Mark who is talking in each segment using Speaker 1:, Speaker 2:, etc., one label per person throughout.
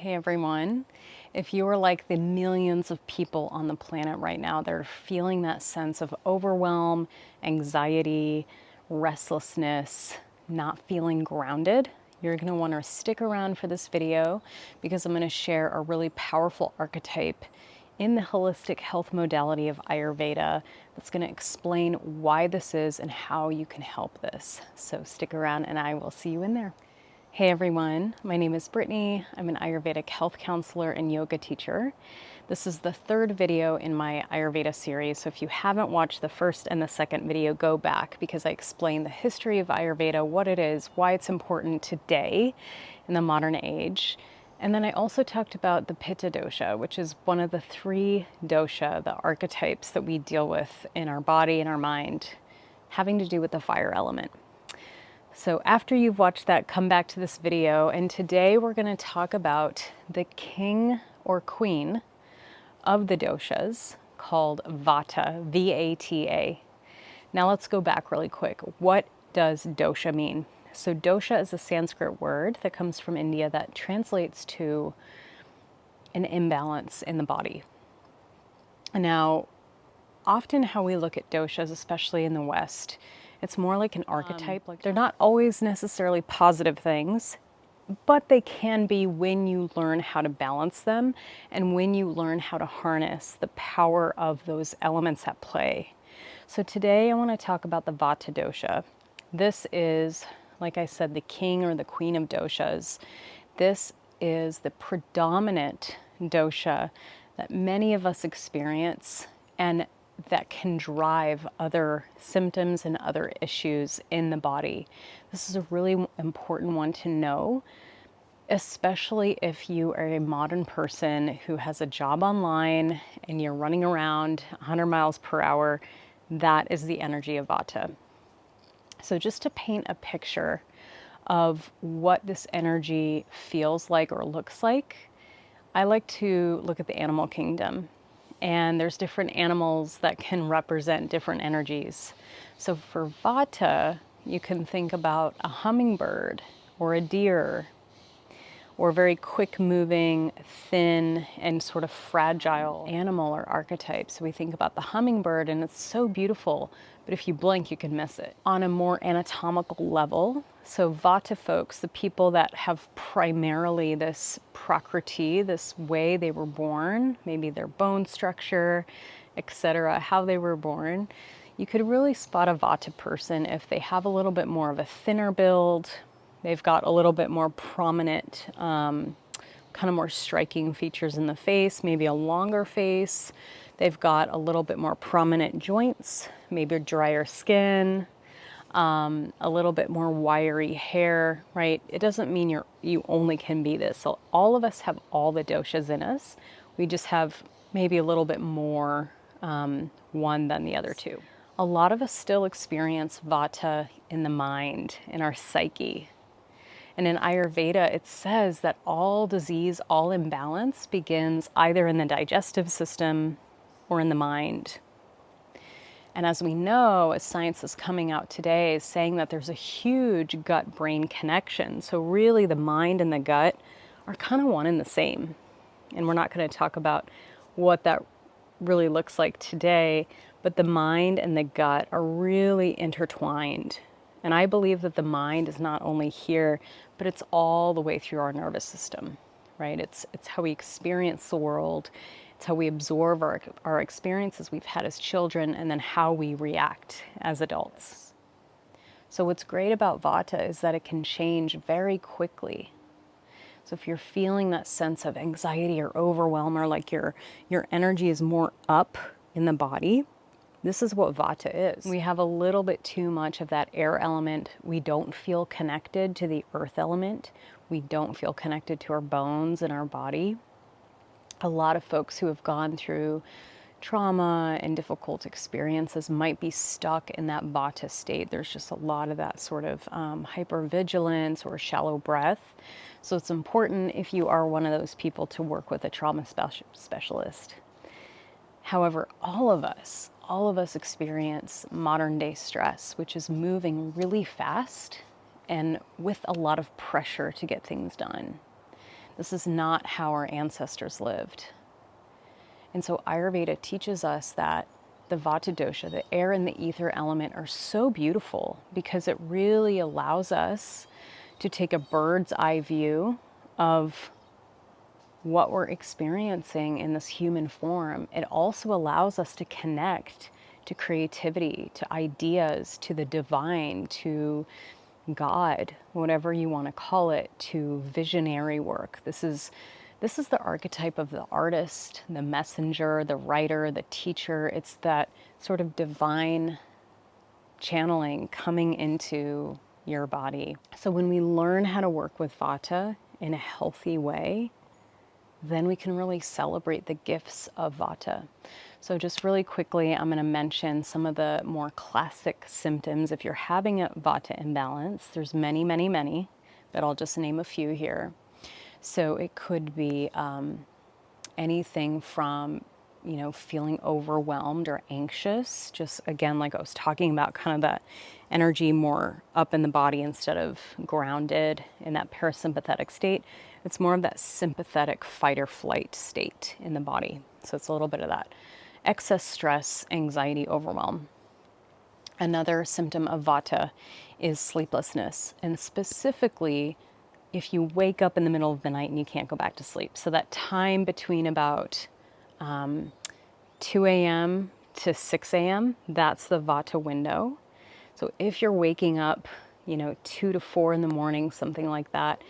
Speaker 1: Hey everyone. If you are like the millions of people on the planet right now that are feeling that sense of overwhelm, anxiety, restlessness, not feeling grounded, you're going to want to stick around for this video because I'm going to share a really powerful archetype in the holistic health modality of Ayurveda that's going to explain why this is and how you can help this. So stick around and I will see you in there. Hey everyone, my name is Brittany. I'm an Ayurvedic health counselor and yoga teacher. This is the third video in my Ayurveda series, so if you haven't watched the first and the second video, go back because I explain the history of Ayurveda, what it is, why it's important today in the modern age. And then I also talked about the Pitta dosha, which is one of the three dosha, the archetypes that we deal with in our body and our mind, having to do with the fire element. So after you've watched that, come back to this video, and today we're going to talk about the king or queen of the doshas called Vata, V-A-T-A. Now let's go back really quick. What does dosha mean? So dosha is a Sanskrit word that comes from India that translates to an imbalance in the body. Now, often how we look at doshas, especially in the West, it's more like an archetype. They're not always necessarily positive things, but they can be when you learn how to balance them and when you learn how to harness the power of those elements at play. So today I want to talk about the Vata dosha. This is, like I said, the king or the queen of doshas. This is the predominant dosha that many of us experience and that can drive other symptoms and other issues in the body. This is a really important one to know, especially if you are a modern person who has a job online and you're running around 100 miles per hour. That is the energy of Vata. So just to paint a picture of what this energy feels like or looks like, I like to look at the animal kingdom. And there's different animals that can represent different energies. So for Vata, you can think about a hummingbird or a deer or a very quick moving, thin, and sort of fragile animal or archetype. So we think about the hummingbird and it's so beautiful, but if you blink, you can miss it. On a more anatomical level, so Vata folks, the people that have primarily this prakriti, this way they were born, maybe their bone structure, etc., how they were born, you could really spot a Vata person if they have a little bit more of a thinner build. They've got a little bit more prominent, kind of more striking features in the face, maybe a longer face. They've got a little bit more prominent joints, maybe drier skin, a little bit more wiry hair, right? It doesn't mean you only can be this. So all of us have all the doshas in us. We just have maybe a little bit more one than the other two. A lot of us still experience Vata in the mind, in our psyche. And in Ayurveda, it says that all disease, all imbalance begins either in the digestive system or in the mind. And as we know, as science is coming out today, is saying that there's a huge gut-brain connection. So really the mind and the gut are kind of one and the same. And we're not going to talk about what that really looks like today, but the mind and the gut are really intertwined. And I believe that the mind is not only here, but it's all the way through our nervous system, right? It's how we experience the world. It's how we absorb our experiences we've had as children, and then how we react as adults. So what's great about Vata is that it can change very quickly. So if you're feeling that sense of anxiety or overwhelm, or like your energy is more up in the body, this is what Vata is. We have a little bit too much of that air element. We don't feel connected to the earth element. We don't feel connected to our bones and our body. A lot of folks who have gone through trauma and difficult experiences might be stuck in that Vata state. There's just a lot of that sort of hypervigilance or shallow breath. So it's important, if you are one of those people, to work with a trauma specialist. However, all of us experience modern day stress, which is moving really fast and with a lot of pressure to get things done. This is not how our ancestors lived. And so Ayurveda teaches us that the Vata dosha, the air and the ether element, are so beautiful because it really allows us to take a bird's eye view of what we're experiencing in this human form. It also allows us to connect to creativity, to ideas, to the divine, to God, whatever you want to call it, to visionary work. This is the archetype of the artist, the messenger, the writer, the teacher. It's that sort of divine channeling coming into your body. So when we learn how to work with Vata in a healthy way, then we can really celebrate the gifts of Vata. So just really quickly, I'm going to mention some of the more classic symptoms. If you're having a Vata imbalance, there's many, many, many, but I'll just name a few here. So it could be anything from, feeling overwhelmed or anxious, just again, like I was talking about, kind of that energy more up in the body instead of grounded in that parasympathetic state. It's more of that sympathetic fight or flight state in the body. So it's a little bit of that. Excess stress, anxiety, overwhelm. Another symptom of Vata is sleeplessness, and specifically if you wake up in the middle of the night and you can't go back to sleep. So that time between about 2 a.m. to 6 a.m., that's the Vata window. So if you're waking up, 2 to 4 in the morning, something like that,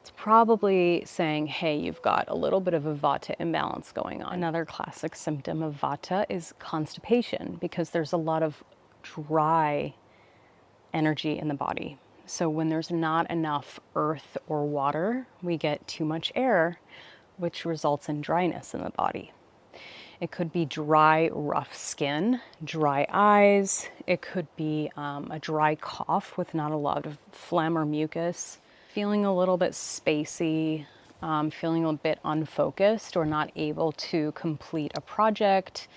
Speaker 1: it's probably saying, hey, you've got a little bit of a Vata imbalance going on. Another classic symptom of Vata is constipation, because there's a lot of dry energy in the body. So when there's not enough earth or water, we get too much air, which results in dryness in the body. It could be dry, rough skin, dry eyes. It could be a dry cough with not a lot of phlegm or mucus. Feeling a little bit spacey, feeling a bit unfocused or not able to complete a project,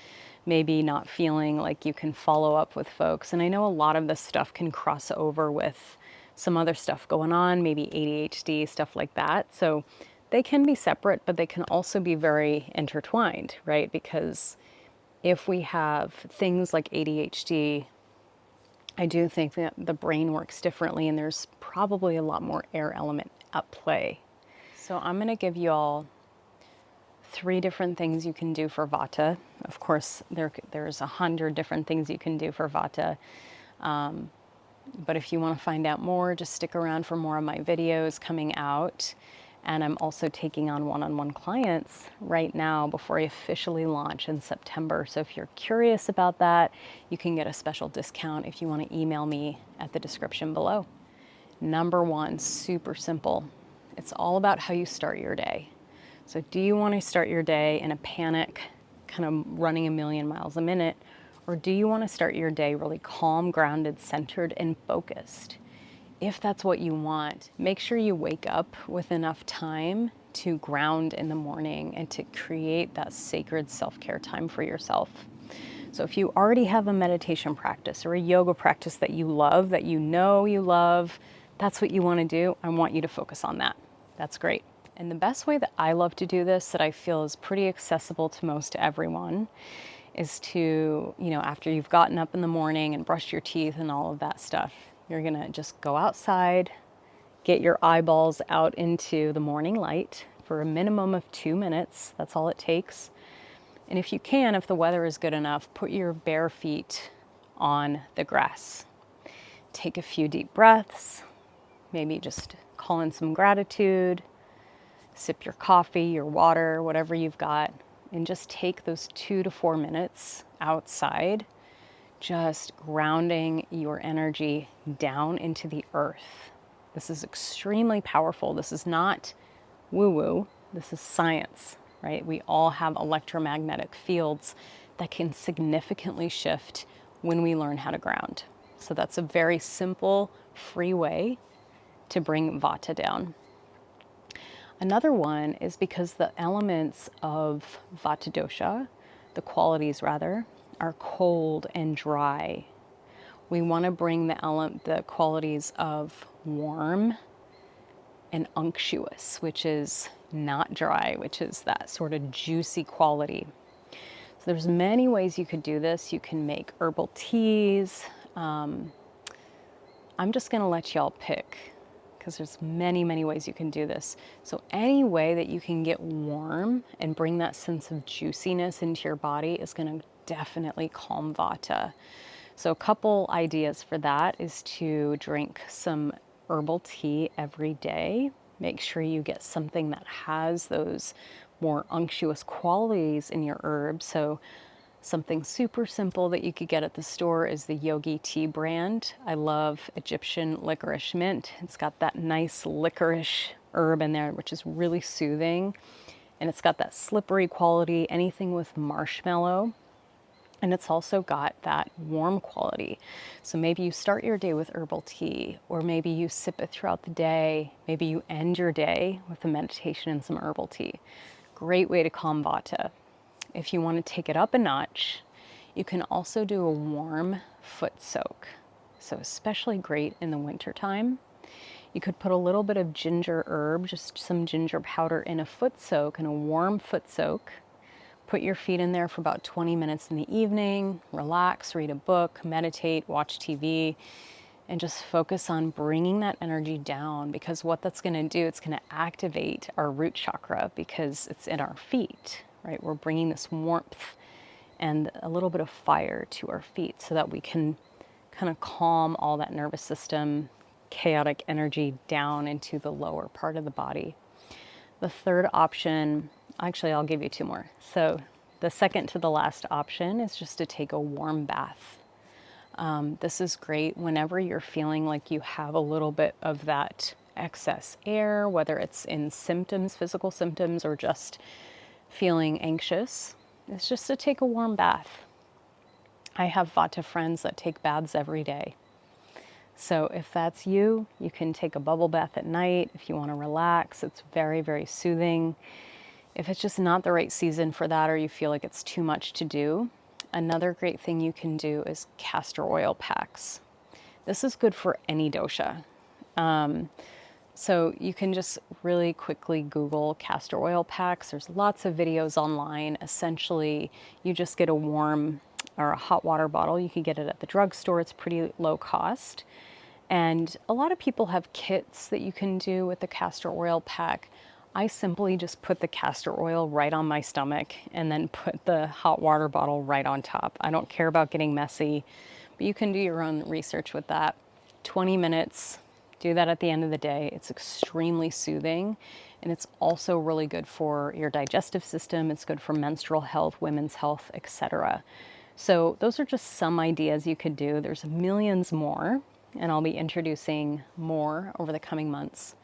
Speaker 1: maybe not feeling like you can follow up with folks. And I know a lot of this stuff can cross over with some other stuff going on, maybe ADHD, stuff like that. So they can be separate, but they can also be very intertwined, right? Because if we have things like ADHD, I do think that the brain works differently, and there's probably a lot more air element at play. So I'm going to give you all 3 different things you can do for Vata. Of course, there's 100 different things you can do for Vata. But if you want to find out more, just stick around for more of my videos coming out. And I'm also taking on one-on-one clients right now before I officially launch in September. So if you're curious about that, you can get a special discount if you want to email me at the description below. Number 1, super simple. It's all about how you start your day. So do you want to start your day in a panic, kind of running a million miles a minute? Or do you want to start your day really calm, grounded, centered, and focused? If that's what you want, make sure you wake up with enough time to ground in the morning and to create that sacred self-care time for yourself. So if you already have a meditation practice or a yoga practice that you love, that you know you love, that's what you want to do, I want you to focus on that. That's great. And the best way that I love to do this, that I feel is pretty accessible to most everyone, is to, after you've gotten up in the morning and brushed your teeth and all of that stuff, you're gonna just go outside, get your eyeballs out into the morning light for a minimum of 2 minutes. That's all it takes. And if you can, if the weather is good enough, put your bare feet on the grass. Take a few deep breaths, maybe just call in some gratitude, sip your coffee, your water, whatever you've got, and just take those 2 to 4 minutes outside, just grounding your energy down into the earth. This is extremely powerful. This is not woo-woo. This is science, right? We all have electromagnetic fields that can significantly shift when we learn how to ground. So that's a very simple, free way to bring Vata down. Another one is because the elements of Vata dosha, the qualities rather, are cold and dry. We want to bring the qualities of warm, and unctuous, which is not dry, which is that sort of juicy quality. So there's many ways you could do this. You can make herbal teas. I'm just going to let y'all pick because there's many, many ways you can do this. So any way that you can get warm and bring that sense of juiciness into your body is going to definitely calm Vata. So a couple ideas for that is to drink some herbal tea every day. Make sure you get something that has those more unctuous qualities in your herbs. So something super simple that you could get at the store is the Yogi Tea brand. I love Egyptian licorice mint. It's got that nice licorice herb in there, which is really soothing. And it's got that slippery quality, anything with marshmallow. And it's also got that warm quality. So maybe you start your day with herbal tea, or maybe you sip it throughout the day. Maybe you end your day with a meditation and some herbal tea. Great way to calm Vata. If you want to take it up a notch, you can also do a warm foot soak. So especially great in the wintertime. You could put a little bit of ginger herb, just some ginger powder in a foot soak, and a warm foot soak. Put your feet in there for about 20 minutes in the evening, relax, read a book, meditate, watch TV, and just focus on bringing that energy down, because what that's going to do, it's going to activate our root chakra because it's in our feet, right? We're bringing this warmth and a little bit of fire to our feet so that we can kind of calm all that nervous system, chaotic energy down into the lower part of the body. The third option, actually, I'll give you two more. So the second to the last option is just to take a warm bath. This is great whenever you're feeling like you have a little bit of that excess air, whether it's in symptoms, physical symptoms, or just feeling anxious. It's just to take a warm bath. I have Vata friends that take baths every day. So if that's you, you can take a bubble bath at night if you want to relax. It's very, very soothing. If it's just not the right season for that, or you feel like it's too much to do, another great thing you can do is castor oil packs. This is good for any dosha. So you can just really quickly Google castor oil packs. There's lots of videos online. Essentially, you just get a warm or a hot water bottle. You can get it at the drugstore. It's pretty low cost. And a lot of people have kits that you can do with the castor oil pack. I simply just put the castor oil right on my stomach and then put the hot water bottle right on top. I don't care about getting messy, but you can do your own research with that. 20 minutes, do that at the end of the day. It's extremely soothing, and it's also really good for your digestive system. It's good for menstrual health, women's health, etc. So those are just some ideas you could do. There's millions more, and I'll be introducing more over the coming months.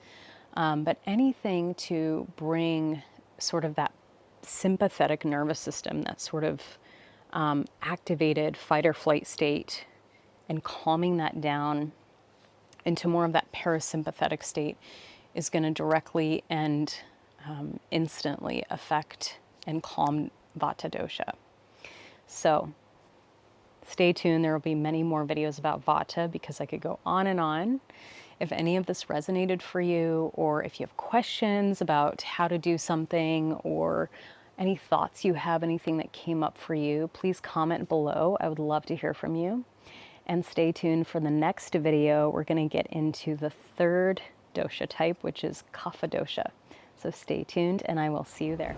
Speaker 1: But anything to bring sort of that sympathetic nervous system, that sort of activated fight or flight state, and calming that down into more of that parasympathetic state is going to directly and instantly affect and calm Vata dosha. So stay tuned. There will be many more videos about Vata because I could go on and on. If any of this resonated for you, or if you have questions about how to do something, or any thoughts you have, anything that came up for you, please comment below. I would love to hear from you. And stay tuned for the next video. We're going to get into the third dosha type, which is Kapha dosha. So stay tuned, and I will see you there.